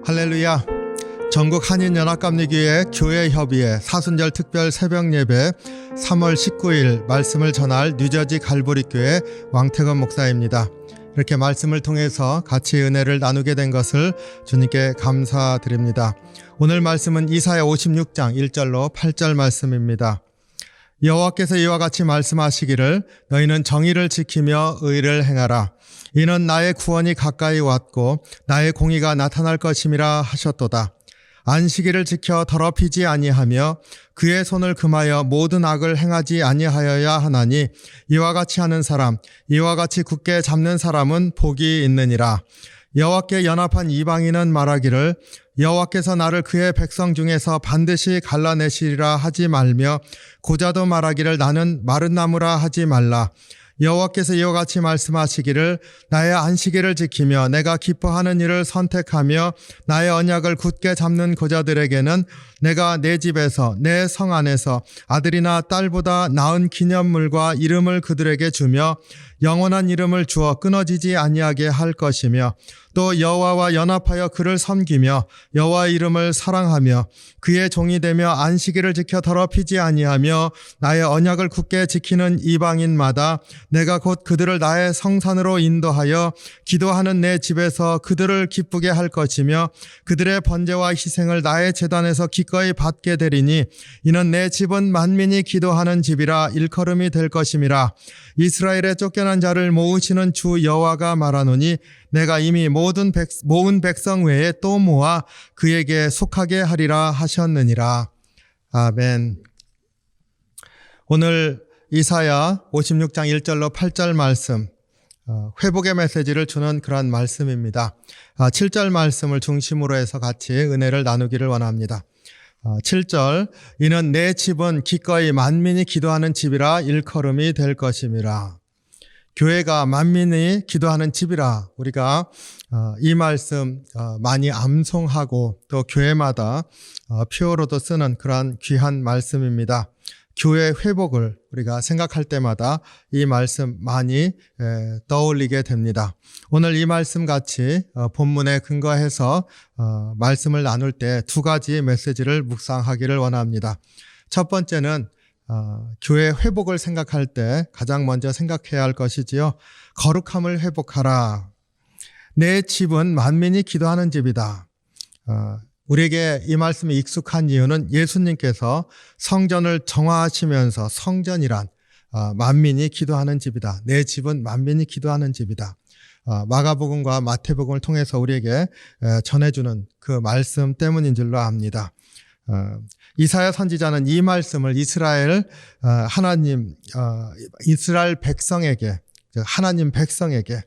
할렐루야. 전국 한인연합감리교회 교회협의회 사순절 특별 새벽예배 3월 19일 말씀을 전할 뉴저지 갈보리교회 왕태건 목사입니다. 이렇게 말씀을 통해서 같이 은혜를 나누게 된 것을 주님께 감사드립니다. 오늘 말씀은 이사야 56장 1절로 8절 말씀입니다. 여호와께서 이와 같이 말씀하시기를 너희는 정의를 지키며 의를 행하라. 이는 나의 구원이 가까이 왔고 나의 공의가 나타날 것임이라 하셨도다. 안식일을 지켜 더럽히지 아니하며 그의 손을 금하여 모든 악을 행하지 아니하여야 하나니 이와 같이 하는 사람, 이와 같이 굳게 잡는 사람은 복이 있느니라. 여호와께 연합한 이방인은 말하기를 여호와께서 나를 그의 백성 중에서 반드시 갈라내시리라 하지 말며 고자도 말하기를 나는 마른 나무라 하지 말라. 여호와께서 이와 같이 말씀하시기를 나의 안식일을 지키며 내가 기뻐하는 일을 선택하며 나의 언약을 굳게 잡는 고자들에게는 내가 내 집에서 내 성 안에서 아들이나 딸보다 나은 기념물과 이름을 그들에게 주며 영원한 이름을 주어 끊어지지 아니하게 할 것이며 또 여호와와 연합하여 그를 섬기며 여호와의 이름을 사랑하며 그의 종이 되며 안식일을 지켜 더럽히지 아니하며 나의 언약을 굳게 지키는 이방인마다 내가 곧 그들을 나의 성산으로 인도하여 기도하는 내 집에서 그들을 기쁘게 할 것이며 그들의 번제와 희생을 나의 제단에서 기꺼이 받게 되리니 이는 내 집은 만민이 기도하는 집이라 일컬음이 될 것임이라. 이스라엘의 쫓겨난 자를 모으시는 주 여호와가 말하노니 내가 이미 모은 백성 외에 또 모아 그에게 속하게 하리라 하셨느니라. 아멘. 오늘 이사야 56장 1절로 8절 말씀, 회복의 메시지를 주는 그런 말씀입니다. 7절 말씀을 중심으로 해서 같이 은혜를 나누기를 원합니다. 7절, 이는 내 집은 기꺼이 만민이 기도하는 집이라 일컬음이 될 것임이라. 교회가 만민이 기도하는 집이라. 우리가 이 말씀 많이 암송하고 또 교회마다 표어로도 쓰는 그러한 귀한 말씀입니다. 교회 회복을 우리가 생각할 때마다 이 말씀 많이 떠올리게 됩니다. 오늘 이 말씀 같이 본문에 근거해서 말씀을 나눌 때 두 가지 메시지를 묵상하기를 원합니다. 첫 번째는 교회 회복을 생각할 때 가장 먼저 생각해야 할 것이지요. 거룩함을 회복하라. 내 집은 만민이 기도하는 집이다. 우리에게 이 말씀이 익숙한 이유는 예수님께서 성전을 정화하시면서 성전이란 만민이 기도하는 집이다. 내 집은 만민이 기도하는 집이다. 마가복음과 마태복음을 통해서 우리에게 전해주는 그 말씀 때문인 줄로 압니다. 이사야 선지자는 이 말씀을 이스라엘 백성에게, 하나님 백성에게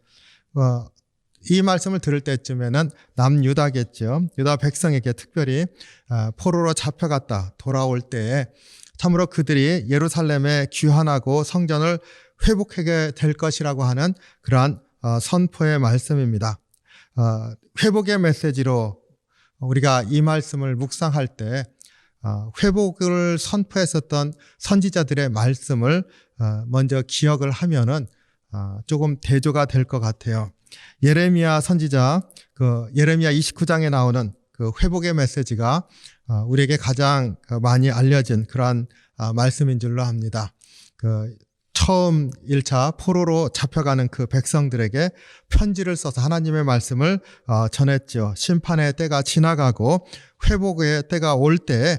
이 말씀을 들을 때쯤에는 남유다겠죠. 유다 백성에게 특별히 포로로 잡혀갔다 돌아올 때에 참으로 그들이 예루살렘에 귀환하고 성전을 회복하게 될 것이라고 하는 그러한 선포의 말씀입니다. 회복의 메시지로 우리가 이 말씀을 묵상할 때 회복을 선포했었던 선지자들의 말씀을 먼저 기억을 하면은 조금 대조가 될 것 같아요. 예레미야 선지자, 예레미야 29장에 나오는 그 회복의 메시지가 우리에게 가장 많이 알려진 그러한 말씀인 줄로 압니다. 처음 1차 포로로 잡혀가는 그 백성들에게 편지를 써서 하나님의 말씀을 전했죠. 심판의 때가 지나가고 회복의 때가 올 때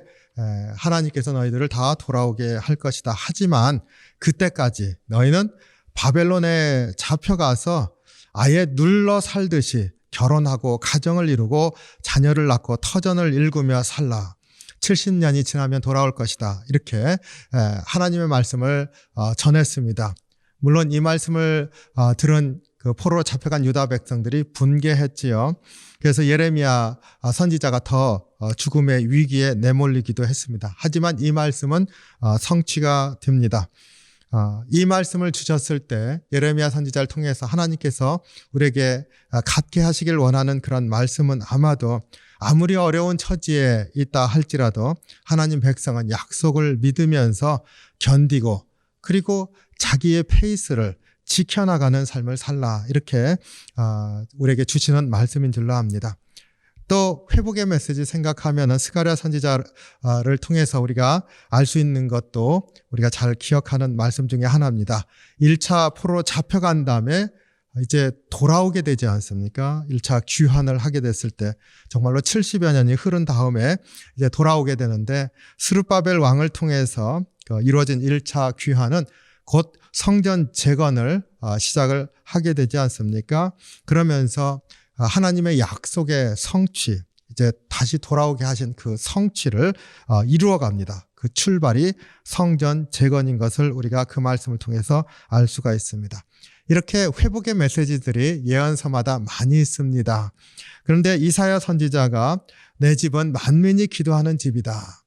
하나님께서 너희들을 다 돌아오게 할 것이다. 하지만 그때까지 너희는 바벨론에 잡혀가서 아예 눌러 살듯이 결혼하고 가정을 이루고 자녀를 낳고 터전을 일구며 살라. 70년이 지나면 돌아올 것이다. 이렇게 하나님의 말씀을 전했습니다. 물론 이 말씀을 들은 그 포로로 잡혀간 유다 백성들이 분개했지요. 그래서 예레미야 선지자가 더 죽음의 위기에 내몰리기도 했습니다. 하지만 이 말씀은 성취가 됩니다. 이 말씀을 주셨을 때 예레미야 선지자를 통해서 하나님께서 우리에게 갖게 하시길 원하는 그런 말씀은 아마도 아무리 어려운 처지에 있다 할지라도 하나님 백성은 약속을 믿으면서 견디고 그리고 자기의 페이스를 지켜나가는 삶을 살라, 이렇게 우리에게 주시는 말씀인 줄로 압니다. 또 회복의 메시지 생각하면은 스가랴 선지자를 통해서 우리가 알 수 있는 것도 우리가 잘 기억하는 말씀 중에 하나입니다. 1차 포로로 잡혀간 다음에 이제 돌아오게 되지 않습니까? 1차 귀환을 하게 됐을 때 정말로 70여 년이 흐른 다음에 이제 돌아오게 되는데 스룹바벨 왕을 통해서 이루어진 1차 귀환은 곧 성전 재건을 시작을 하게 되지 않습니까? 그러면서 하나님의 약속의 성취, 이제 다시 돌아오게 하신 그 성취를 이루어 갑니다. 그 출발이 성전 재건인 것을 우리가 그 말씀을 통해서 알 수가 있습니다. 이렇게 회복의 메시지들이 예언서마다 많이 있습니다. 그런데 이사야 선지자가 내 집은 만민이 기도하는 집이다.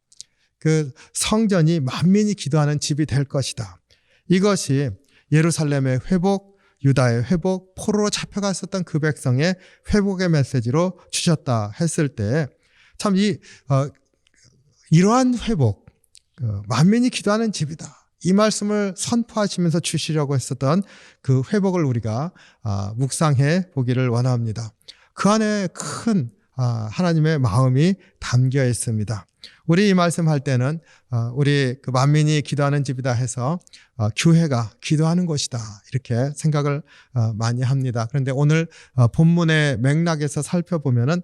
그 성전이 만민이 기도하는 집이 될 것이다. 이것이 예루살렘의 회복, 유다의 회복, 포로로 잡혀갔었던 그 백성의 회복의 메시지로 주셨다 했을 때 참 이러한 회복, 만민이 기도하는 집이다. 이 말씀을 선포하시면서 주시려고 했었던 그 회복을 우리가 묵상해 보기를 원합니다. 그 안에 큰 하나님의 마음이 담겨 있습니다. 우리 이 말씀할 때는 우리 그 만민이 기도하는 집이다 해서 교회가 기도하는 곳이다 이렇게 생각을 많이 합니다. 그런데 오늘 본문의 맥락에서 살펴보면은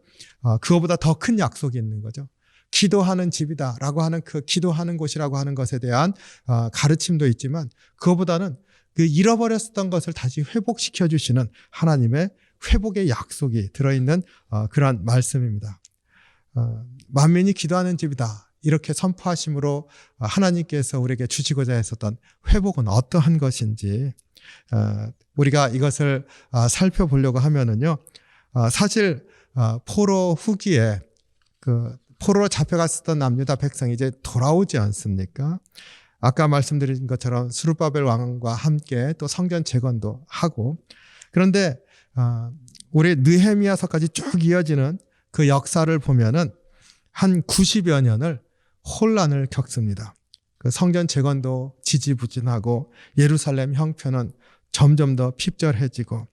그거보다 더 큰 약속이 있는 거죠. 기도하는 집이다라고 하는 그 기도하는 곳이라고 하는 것에 대한 가르침도 있지만 그거보다는 그 잃어버렸었던 것을 다시 회복시켜 주시는 하나님의 회복의 약속이 들어있는 그런 말씀입니다. 만민이 기도하는 집이다 이렇게 선포하심으로 하나님께서 우리에게 주시고자 했었던 회복은 어떠한 것인지 우리가 이것을 살펴보려고 하면은요, 사실 포로 후기에 포로로 잡혀갔었던 남유다 백성이 이제 돌아오지 않습니까? 아까 말씀드린 것처럼 스룹바벨 왕과 함께 또 성전 재건도 하고, 그런데 우리 느헤미야서까지 쭉 이어지는 그 역사를 보면은 한 90여 년을 혼란을 겪습니다. 그 성전 재건도 지지부진하고 예루살렘 형편은 점점 더 핍절해지고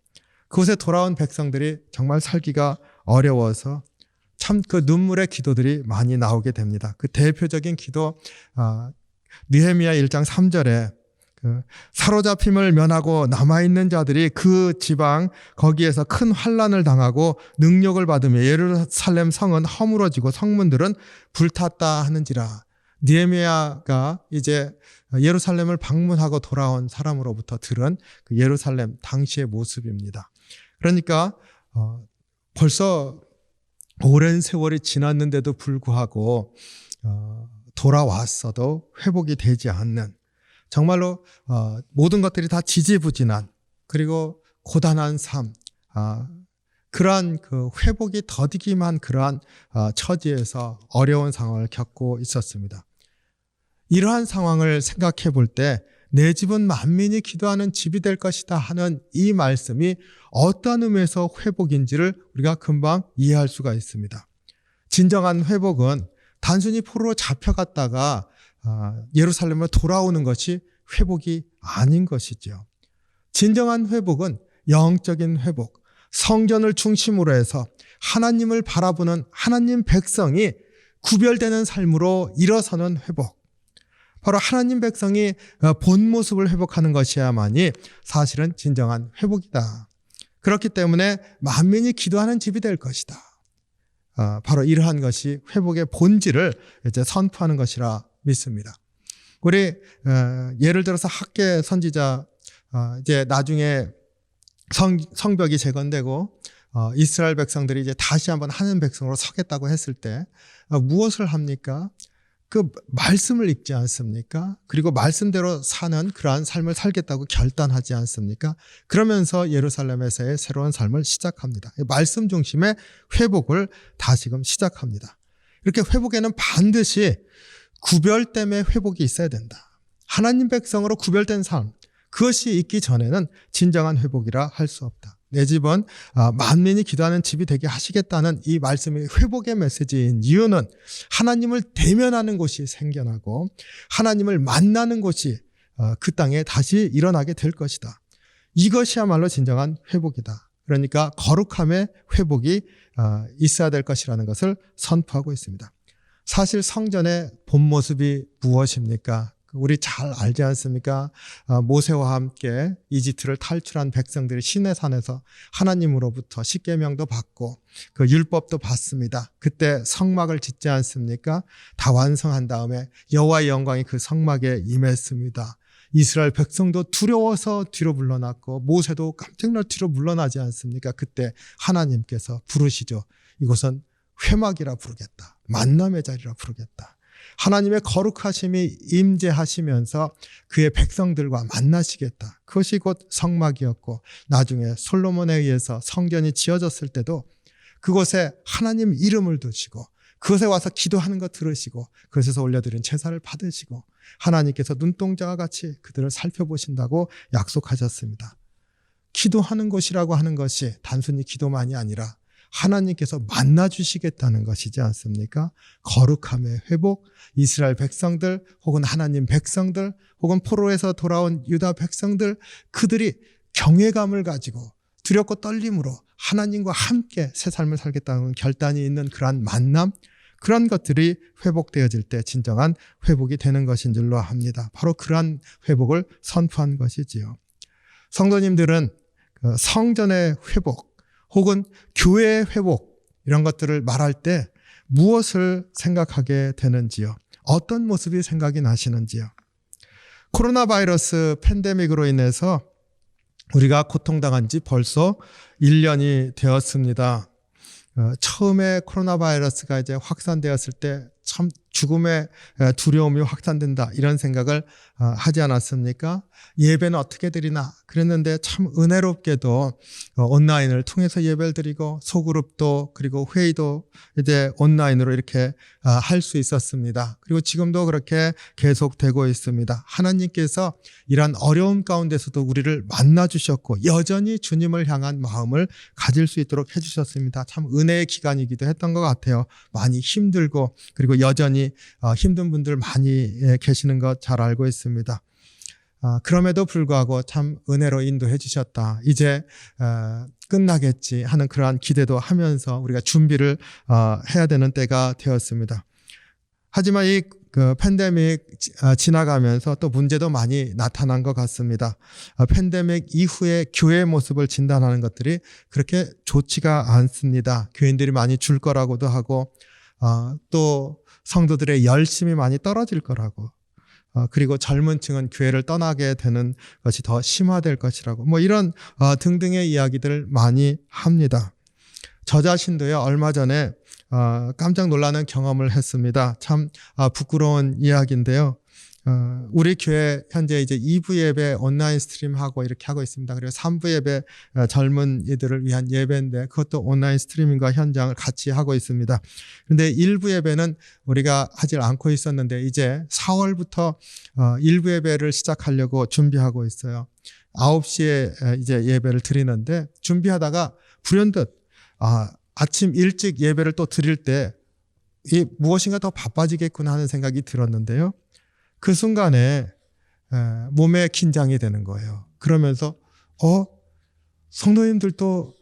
그곳에 돌아온 백성들이 정말 살기가 어려워서 참 그 눈물의 기도들이 많이 나오게 됩니다. 그 대표적인 기도 느헤미야 1장 3절에 그 사로잡힘을 면하고 남아있는 자들이 그 지방 거기에서 큰 환난을 당하고 능력을 받으며 예루살렘 성은 허물어지고 성문들은 불탔다 하는지라. 느헤미야가 이제 예루살렘을 방문하고 돌아온 사람으로부터 들은 그 예루살렘 당시의 모습입니다. 그러니까 벌써 오랜 세월이 지났는데도 불구하고 돌아왔어도 회복이 되지 않는, 정말로 모든 것들이 다 지지부진한 그리고 고단한 삶, 그러한 그 회복이 더디기만 그러한 처지에서 어려운 상황을 겪고 있었습니다. 이러한 상황을 생각해 볼 때 내 집은 만민이 기도하는 집이 될 것이다 하는 이 말씀이 어떤 의미에서 회복인지를 우리가 금방 이해할 수가 있습니다. 진정한 회복은 단순히 포로로 잡혀갔다가 예루살렘으로 돌아오는 것이 회복이 아닌 것이죠. 진정한 회복은 영적인 회복, 성전을 중심으로 해서 하나님을 바라보는 하나님 백성이 구별되는 삶으로 일어서는 회복, 바로 하나님 백성이 본 모습을 회복하는 것이야만이 사실은 진정한 회복이다. 그렇기 때문에 만민이 기도하는 집이 될 것이다. 바로 이러한 것이 회복의 본질을 이제 선포하는 것이라 믿습니다. 우리 예를 들어서 학계 선지자, 이제 나중에 성벽이 재건되고 이스라엘 백성들이 이제 다시 한번 하는 백성으로 서겠다고 했을 때 무엇을 합니까? 그 말씀을 읽지 않습니까? 그리고 말씀대로 사는 그러한 삶을 살겠다고 결단하지 않습니까? 그러면서 예루살렘에서의 새로운 삶을 시작합니다. 말씀 중심의 회복을 다시금 시작합니다. 이렇게 회복에는 반드시 구별됨의 회복이 있어야 된다. 하나님 백성으로 구별된 삶, 그것이 있기 전에는 진정한 회복이라 할 수 없다. 내 집은 만민이 기도하는 집이 되게 하시겠다는 이 말씀이 회복의 메시지인 이유는 하나님을 대면하는 곳이 생겨나고 하나님을 만나는 곳이 그 땅에 다시 일어나게 될 것이다. 이것이야말로 진정한 회복이다. 그러니까 거룩함의 회복이 있어야 될 것이라는 것을 선포하고 있습니다. 사실 성전의 본 모습이 무엇입니까? 우리 잘 알지 않습니까? 모세와 함께 이집트를 탈출한 백성들이 시내산에서 하나님으로부터 십계명도 받고 그 율법도 받습니다. 그때 성막을 짓지 않습니까? 다 완성한 다음에 여호와의 영광이 그 성막에 임했습니다. 이스라엘 백성도 두려워서 뒤로 물러났고 모세도 깜짝 놀라 뒤로 물러나지 않습니까? 그때 하나님께서 부르시죠. 이곳은 회막이라 부르겠다. 만남의 자리라 부르겠다. 하나님의 거룩하심이 임재하시면서 그의 백성들과 만나시겠다. 그것이 곧 성막이었고 나중에 솔로몬에 의해서 성전이 지어졌을 때도 그곳에 하나님 이름을 두시고 그곳에 와서 기도하는 것 들으시고 그곳에서 올려드린 제사를 받으시고 하나님께서 눈동자와 같이 그들을 살펴보신다고 약속하셨습니다. 기도하는 곳이라고 하는 것이 단순히 기도만이 아니라 하나님께서 만나주시겠다는 것이지 않습니까? 거룩함의 회복, 이스라엘 백성들 혹은 하나님 백성들 혹은 포로에서 돌아온 유다 백성들 그들이 경외감을 가지고 두렵고 떨림으로 하나님과 함께 새 삶을 살겠다는 결단이 있는 그러한 만남, 그런 것들이 회복되어질 때 진정한 회복이 되는 것인 줄로 합니다. 바로 그러한 회복을 선포한 것이지요. 성도님들은 성전의 회복 혹은 교회의 회복 이런 것들을 말할 때 무엇을 생각하게 되는지요? 어떤 모습이 생각이 나시는지요? 코로나 바이러스 팬데믹으로 인해서 우리가 고통당한 지 벌써 1년이 되었습니다. 처음에 코로나 바이러스가 이제 확산되었을 때 참 죽음의 두려움이 확산된다 이런 생각을 하지 않았습니까? 예배는 어떻게 드리나 그랬는데 참 은혜롭게도 온라인을 통해서 예배를 드리고 소그룹도 그리고 회의도 이제 온라인으로 이렇게 할 수 있었습니다. 그리고 지금도 그렇게 계속되고 있습니다. 하나님께서 이런 어려움 가운데서도 우리를 만나주셨고 여전히 주님을 향한 마음을 가질 수 있도록 해주셨습니다. 참 은혜의 기간이기도 했던 것 같아요. 많이 힘들고 그리고 여전히 힘든 분들 많이 계시는 것 잘 알고 있습니다. 그럼에도 불구하고 참 은혜로 인도해 주셨다. 이제 끝나겠지 하는 그러한 기대도 하면서 우리가 준비를 해야 되는 때가 되었습니다. 하지만 이 팬데믹 지나가면서 또 문제도 많이 나타난 것 같습니다. 팬데믹 이후에 교회의 모습을 진단하는 것들이 그렇게 좋지가 않습니다. 교인들이 많이 줄 거라고도 하고 또 성도들의 열심이 많이 떨어질 거라고 그리고 젊은 층은 교회를 떠나게 되는 것이 더 심화될 것이라고 뭐 이런 등등의 이야기들을 많이 합니다. 저 자신도요 얼마 전에 깜짝 놀라는 경험을 했습니다. 참 부끄러운 이야기인데요. 우리 교회 현재 이제 2부 예배 온라인 스트림하고 이렇게 하고 있습니다. 그리고 3부 예배 젊은 이들을 위한 예배인데 그것도 온라인 스트리밍과 현장을 같이 하고 있습니다. 그런데 1부 예배는 우리가 하질 않고 있었는데 이제 4월부터 1부 예배를 시작하려고 준비하고 있어요. 9시에 이제 예배를 드리는데 준비하다가 불현듯 아침 일찍 예배를 또 드릴 때 이 무엇인가 더 바빠지겠구나 하는 생각이 들었는데요. 그 순간에 몸에 긴장이 되는 거예요. 그러면서 성도님들도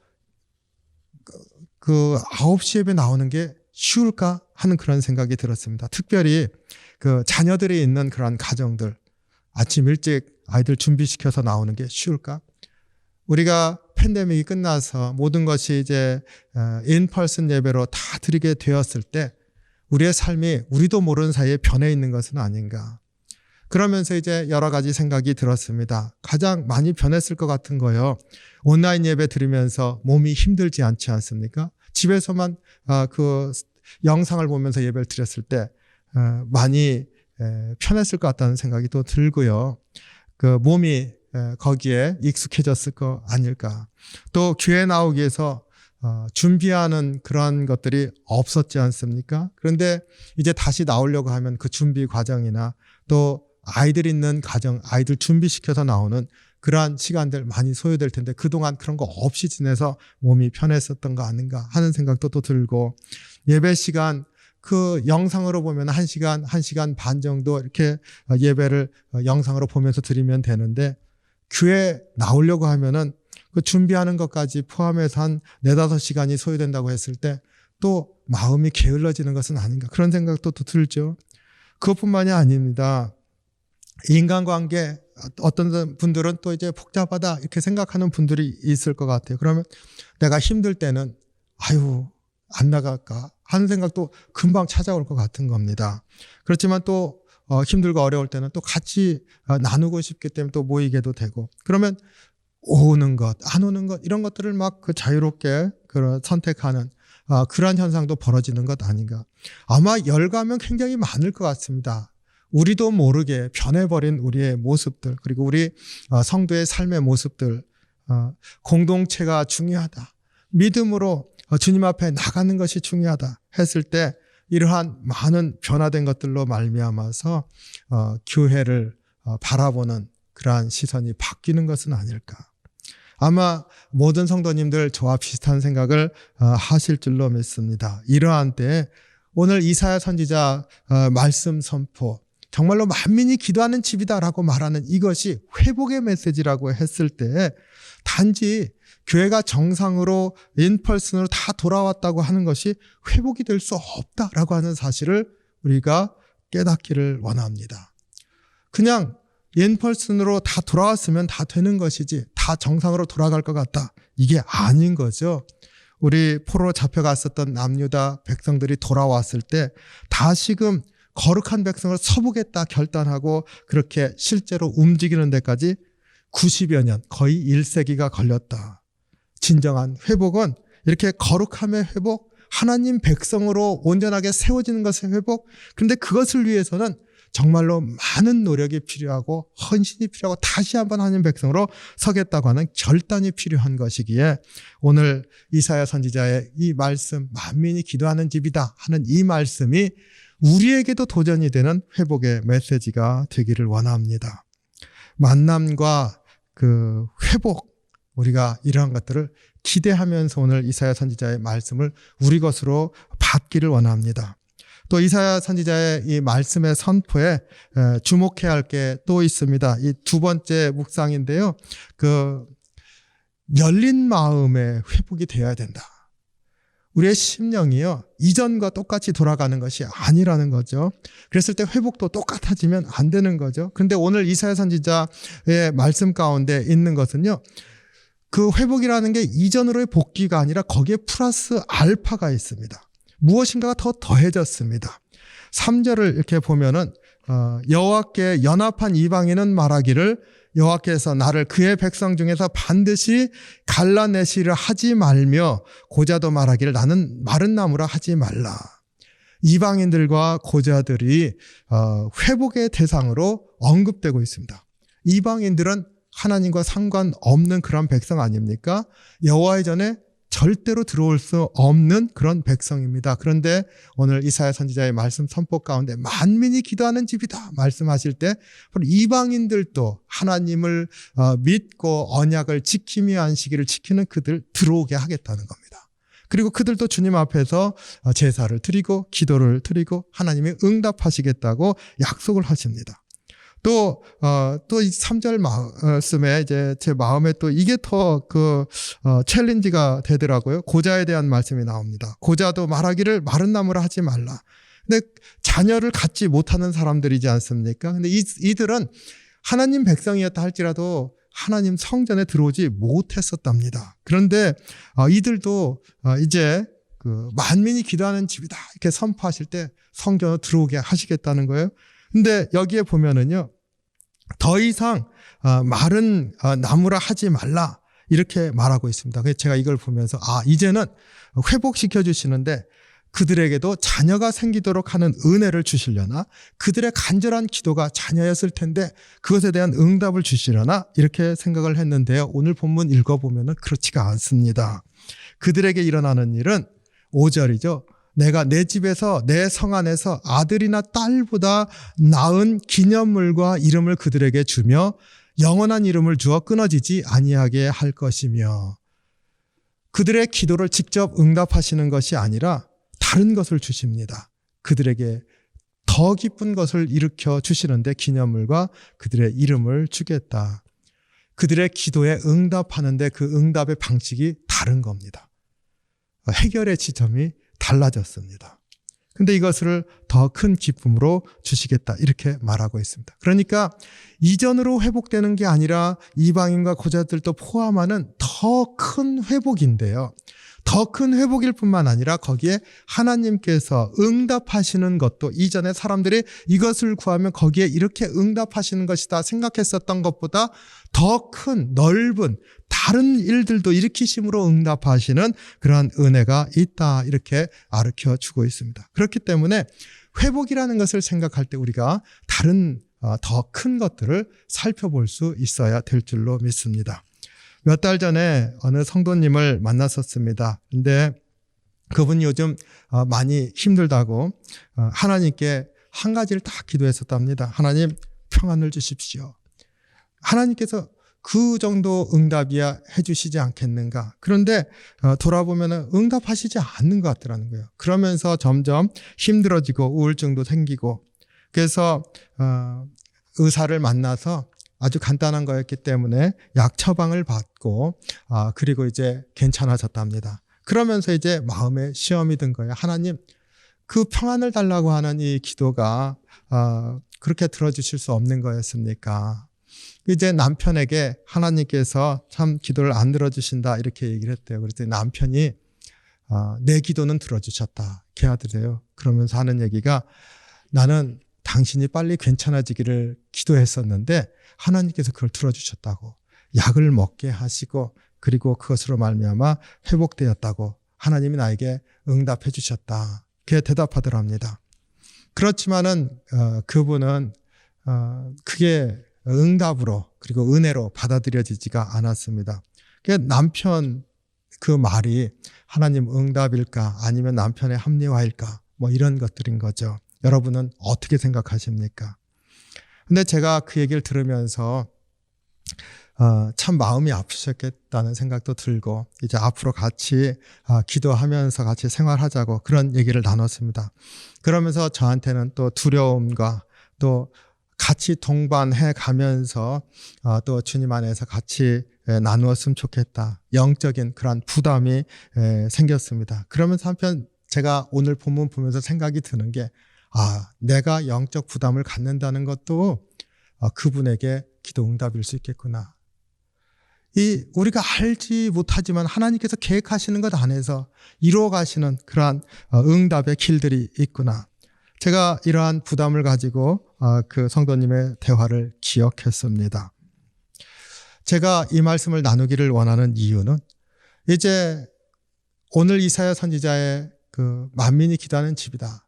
그 9시 예배 나오는 게 쉬울까 하는 그런 생각이 들었습니다. 특별히 그 자녀들이 있는 그런 가정들 아침 일찍 아이들 준비시켜서 나오는 게 쉬울까? 우리가 팬데믹이 끝나서 모든 것이 이제 인펄슨 예배로 다 드리게 되었을 때 우리의 삶이 우리도 모르는 사이에 변해 있는 것은 아닌가. 그러면서 이제 여러 가지 생각이 들었습니다. 가장 많이 변했을 것 같은 거요. 온라인 예배 드리면서 몸이 힘들지 않지 않습니까? 집에서만 그 영상을 보면서 예배를 드렸을 때 많이 편했을 것 같다는 생각이 또 들고요. 그 몸이 거기에 익숙해졌을 거 아닐까. 또 교회 나오기 위해서 준비하는 그런 것들이 없었지 않습니까? 그런데 이제 다시 나오려고 하면 그 준비 과정이나 또 아이들 있는 가정, 아이들 준비시켜서 나오는 그러한 시간들 많이 소요될 텐데 그동안 그런 거 없이 지내서 몸이 편했었던 거 아닌가 하는 생각도 또 들고 예배 시간 그 영상으로 보면 1시간, 1시간 반 정도 이렇게 예배를 영상으로 보면서 드리면 되는데 교회 나오려고 하면은 그 준비하는 것까지 포함해서 한 4-5시간이 소요된다고 했을 때 또 마음이 게을러지는 것은 아닌가 그런 생각도 또 들죠. 그것뿐만이 아닙니다. 인간관계 어떤 분들은 또 이제 복잡하다 이렇게 생각하는 분들이 있을 것 같아요. 그러면 내가 힘들 때는 아유 안 나갈까 하는 생각도 금방 찾아올 것 같은 겁니다. 그렇지만 또 힘들고 어려울 때는 또 같이 나누고 싶기 때문에 또 모이게도 되고 그러면 오는 것, 안 오는 것 이런 것들을 막 그 자유롭게 선택하는 그러한 현상도 벌어지는 것 아닌가. 아마 열감은 굉장히 많을 것 같습니다. 우리도 모르게 변해버린 우리의 모습들 그리고 우리 성도의 삶의 모습들 공동체가 중요하다. 믿음으로 주님 앞에 나가는 것이 중요하다 했을 때 이러한 많은 변화된 것들로 말미암아서 교회를 바라보는 그러한 시선이 바뀌는 것은 아닐까. 아마 모든 성도님들 저와 비슷한 생각을 하실 줄로 믿습니다. 이러한 때에 오늘 이사야 선지자 말씀 선포 정말로 만민이 기도하는 집이다라고 말하는 이것이 회복의 메시지라고 했을 때 단지 교회가 정상으로 인펄슨으로 다 돌아왔다고 하는 것이 회복이 될 수 없다라고 하는 사실을 우리가 깨닫기를 원합니다. 그냥 인펄슨으로 다 돌아왔으면 다 되는 것이지 다 정상으로 돌아갈 것 같다. 이게 아닌 거죠. 우리 포로로 잡혀갔었던 남유다 백성들이 돌아왔을 때 다시금 거룩한 백성을 서보겠다 결단하고 그렇게 실제로 움직이는 데까지 90여 년 거의 1세기가 걸렸다. 진정한 회복은 이렇게 거룩함의 회복, 하나님 백성으로 온전하게 세워지는 것의 회복. 그런데 그것을 위해서는 정말로 많은 노력이 필요하고 헌신이 필요하고 다시 한번 하나님 백성으로 서겠다고 하는 결단이 필요한 것이기에 오늘 이사야 선지자의 이 말씀 만민이 기도하는 집이다 하는 이 말씀이 우리에게도 도전이 되는 회복의 메시지가 되기를 원합니다. 만남과 그 회복 우리가 이러한 것들을 기대하면서 오늘 이사야 선지자의 말씀을 우리 것으로 받기를 원합니다. 또 이사야 선지자의 이 말씀의 선포에 주목해야 할 게 또 있습니다. 이 두 번째 묵상인데요. 그 열린 마음의 회복이 되어야 된다. 우리의 심령이요 이전과 똑같이 돌아가는 것이 아니라는 거죠. 그랬을 때 회복도 똑같아지면 안 되는 거죠. 그런데 오늘 이사야 선지자의 말씀 가운데 있는 것은요. 그 회복이라는 게 이전으로의 복귀가 아니라 거기에 플러스 알파가 있습니다. 무엇인가가 더 더해졌습니다. 3절을 이렇게 보면은 여호와께 연합한 이방인은 말하기를 여호와께서 나를 그의 백성 중에서 반드시 갈라내시려 하지 말며 고자도 말하기를 나는 마른 나무라 하지 말라. 이방인들과 고자들이 회복의 대상으로 언급되고 있습니다. 이방인들은 하나님과 상관없는 그런 백성 아닙니까? 여호와의 전에 절대로 들어올 수 없는 그런 백성입니다. 그런데 오늘 이사야 선지자의 말씀 선포 가운데 만민이 기도하는 집이다 말씀하실 때 이방인들도 하나님을 믿고 언약을 지키며 안식일을 지키는 그들 들어오게 하겠다는 겁니다. 그리고 그들도 주님 앞에서 제사를 드리고 기도를 드리고 하나님이 응답하시겠다고 약속을 하십니다. 또 이 3절 말씀에 이제 제 마음에 또 이게 더 챌린지가 되더라고요. 고자에 대한 말씀이 나옵니다. 고자도 말하기를 마른 나무라 하지 말라. 근데 자녀를 갖지 못하는 사람들이지 않습니까? 근데 이들은 하나님 백성이었다 할지라도 하나님 성전에 들어오지 못했었답니다. 그런데 이들도 이제 만민이 기도하는 집이다 이렇게 선포하실 때 성전으로 들어오게 하시겠다는 거예요. 근데 여기에 보면은요, 더 이상 마른 나무라 하지 말라 이렇게 말하고 있습니다. 그래서 제가 이걸 보면서 이제는 회복시켜 주시는데 그들에게도 자녀가 생기도록 하는 은혜를 주시려나, 그들의 간절한 기도가 자녀였을 텐데 그것에 대한 응답을 주시려나 이렇게 생각을 했는데요. 오늘 본문 읽어보면은 그렇지가 않습니다. 그들에게 일어나는 일은 5절이죠. 내가 내 집에서 내 성 안에서 아들이나 딸보다 나은 기념물과 이름을 그들에게 주며 영원한 이름을 주어 끊어지지 아니하게 할 것이며, 그들의 기도를 직접 응답하시는 것이 아니라 다른 것을 주십니다. 그들에게 더 기쁜 것을 일으켜 주시는데 기념물과 그들의 이름을 주겠다. 그들의 기도에 응답하는데 그 응답의 방식이 다른 겁니다. 해결의 지점이 달라졌습니다. 근데 이것을 더 큰 기쁨으로 주시겠다 이렇게 말하고 있습니다. 그러니까 이전으로 회복되는 게 아니라 이방인과 고자들도 포함하는 더 큰 회복인데요. 더 큰 회복일 뿐만 아니라 거기에 하나님께서 응답하시는 것도 이전에 사람들이 이것을 구하면 거기에 이렇게 응답하시는 것이다 생각했었던 것보다 더 큰 넓은 다른 일들도 일으키심으로 응답하시는 그러한 은혜가 있다 이렇게 가르쳐 주고 있습니다. 그렇기 때문에 회복이라는 것을 생각할 때 우리가 다른 더 큰 것들을 살펴볼 수 있어야 될 줄로 믿습니다. 몇 달 전에 어느 성도님을 만났었습니다. 근데 그분이 요즘 많이 힘들다고 하나님께 한 가지를 딱 기도했었답니다. 하나님 평안을 주십시오. 하나님께서 그 정도 응답이야 해주시지 않겠는가. 그런데 돌아보면 응답하시지 않는 것 같더라는 거예요. 그러면서 점점 힘들어지고 우울증도 생기고 그래서 의사를 만나서 아주 간단한 거였기 때문에 약 처방을 받고 그리고 이제 괜찮아졌답니다. 그러면서 이제 마음에 시험이 든 거예요. 하나님 그 평안을 달라고 하는 이 기도가 그렇게 들어주실 수 없는 거였습니까? 이제 남편에게 하나님께서 참 기도를 안 들어주신다 이렇게 얘기를 했대요. 그랬더니 남편이 내 기도는 들어주셨다. 걔아들이에요. 그러면서 하는 얘기가 나는 당신이 빨리 괜찮아지기를 기도했었는데 하나님께서 그걸 들어주셨다고 약을 먹게 하시고 그리고 그것으로 말미암아 회복되었다고 하나님이 나에게 응답해 주셨다. 그렇게 대답하더랍니다. 그렇지만은 그분은 그게 응답으로 그리고 은혜로 받아들여지지가 않았습니다. 남편 그 말이 하나님 응답일까 아니면 남편의 합리화일까 뭐 이런 것들인 거죠. 여러분은 어떻게 생각하십니까? 근데 제가 그 얘기를 들으면서 참 마음이 아프셨겠다는 생각도 들고 이제 앞으로 같이 기도하면서 같이 생활하자고 그런 얘기를 나눴습니다. 그러면서 저한테는 또 두려움과 또 같이 동반해 가면서 또 주님 안에서 같이 나누었으면 좋겠다. 영적인 그런 부담이 생겼습니다. 그러면서 한편 제가 오늘 본문 보면서 생각이 드는 게 내가 영적 부담을 갖는다는 것도 그분에게 기도 응답일 수 있겠구나. 우리가 알지 못하지만 하나님께서 계획하시는 것 안에서 이루어 가시는 그러한 응답의 길들이 있구나. 제가 이러한 부담을 가지고 그 성도님의 대화를 기억했습니다. 제가 이 말씀을 나누기를 원하는 이유는 이제 오늘 이사야 선지자의 그 만민이 기도하는 집이다.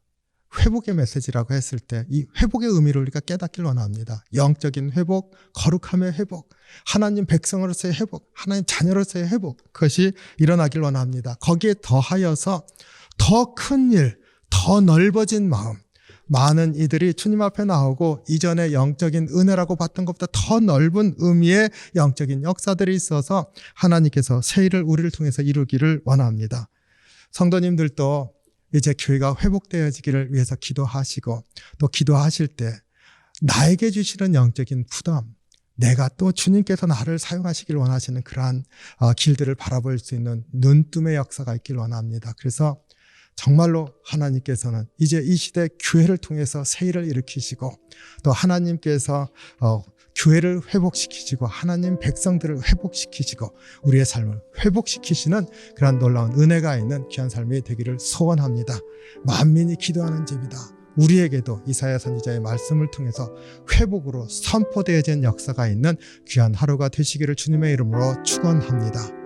회복의 메시지라고 했을 때 이 회복의 의미를 우리가 깨닫길 원합니다. 영적인 회복, 거룩함의 회복, 하나님 백성으로서의 회복, 하나님 자녀로서의 회복 그것이 일어나길 원합니다. 거기에 더하여서 더 큰 일, 더 넓어진 마음 많은 이들이 주님 앞에 나오고 이전에 영적인 은혜라고 봤던 것보다 더 넓은 의미의 영적인 역사들이 있어서 하나님께서 새 일을 우리를 통해서 이루기를 원합니다. 성도님들도 이제 교회가 회복되어지기를 위해서 기도하시고 또 기도하실 때 나에게 주시는 영적인 부담 내가 또 주님께서 나를 사용하시길 원하시는 그러한 길들을 바라볼 수 있는 눈뜸의 역사가 있길 원합니다. 그래서 정말로 하나님께서는 이제 이 시대 교회를 통해서 새 일을 일으키시고 또 하나님께서 교회를 회복시키시고 하나님 백성들을 회복시키시고 우리의 삶을 회복시키시는 그런 놀라운 은혜가 있는 귀한 삶이 되기를 소원합니다. 만민이 기도하는 집이다. 우리에게도 이사야 선지자의 말씀을 통해서 회복으로 선포되어진 역사가 있는 귀한 하루가 되시기를 주님의 이름으로 축원합니다.